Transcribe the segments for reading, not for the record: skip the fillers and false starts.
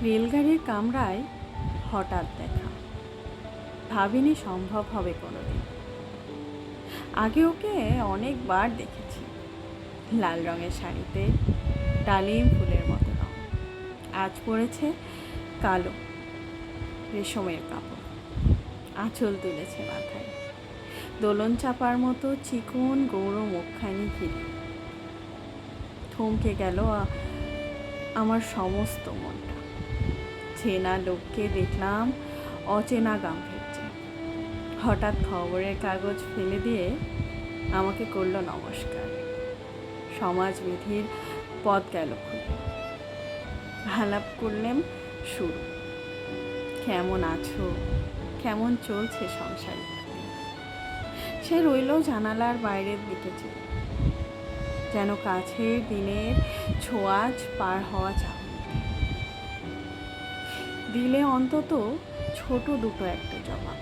রেলগাড়ির কামরায় হঠাৎ দেখা, ভাবিনি সম্ভব হবে কোনোদিন। আগে ওকে অনেকবার দেখেছি, লাল রঙের শাড়িতে ডালিম ফুলের মতো রঙ। আজ পরেছে কালো রেশমের কাপড়, আঁচল তুলেছে মাথায়, দোলন চাপার মতো চিকন গৌর মুখখানি ঘিরে। থমকে গেল আমার সমস্ত মনটা। চেনা লোককে দেখলাম অচেনা গাম্ভীর্যে। হঠাৎ খবরের কাগজ ফেলে দিয়ে আমাকে করলো নমস্কার। সমাজবিধির পথ গেল খুলে। আলাপ করলেন শুরু। কেমন আছো, কেমন চলছে সংসার? সে রইল জানালার বাইরের দিকে চেয়ে, যেন কাছের দিনের ছোঁয়াচ পার হওয়া চাও। দিলে অন্তত ছোট দুটো একটা জবাব,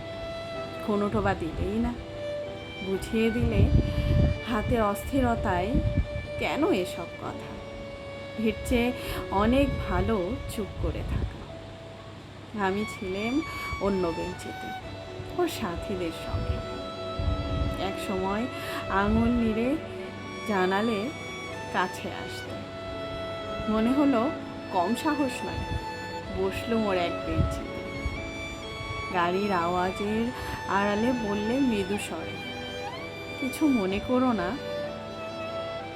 কোনোটো বা দিলেই না। বুঝিয়ে দিলে হাতের অস্থিরতায় কেন এসব কথা। এর চেয়ে অনেক ভালো চুপ করে থাকা। আমি ছিলাম অন্য বেঞ্চিতে, ওর সাথীদের সঙ্গে। এক সময় আঙুল নিড়ে জানালে কাছে আসতে। মনে হলো কম সাহস নয়। বসলুম ওর এক বেঞ্চিতে। গাড়ির আওয়াজের আড়ালে বললে মৃদু স্বরে, কিছু মনে করো না।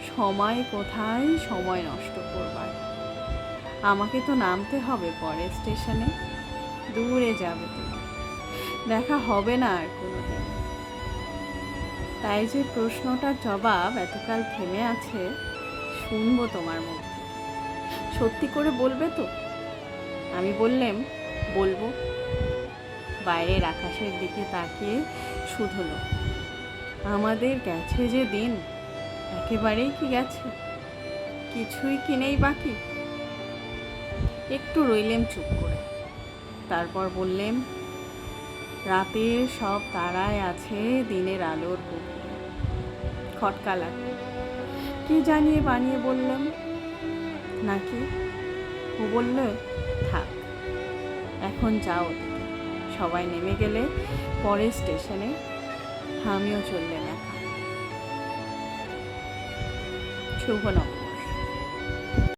সময় কোথায় সময় নষ্ট করবার? আমাকে তো নামতে হবে পরের স্টেশনে। দূরে যাবে তুমি, দেখা হবে না আর কোনোদিন। তাই যে প্রশ্নটার জবাব এতকাল থেমে আছে, শুনবো তোমার মুখ থেকে। সত্যি করে বলবে তো? আমি বললাম, বলবো। বাইরের আকাশের দিকে তাকিয়ে শুধল, আমাদের গেছে যে দিন, একেবারেই কি গেছে? কিছুই কি নেই বাকি? একটু রইলেম চুপ করে। তারপর বললেম, রাতের সব তারায় আছে দিনের আলোর গভীরে। খটকা লাগলো। কি জানিয়ে বানিয়ে বললাম নাকি? ও বলল, থাক, এখন যাও ওদিকে। সবাই নেমে গেলে পরের স্টেশনে আমিও চললেন একা। শুভ নববর্ষ।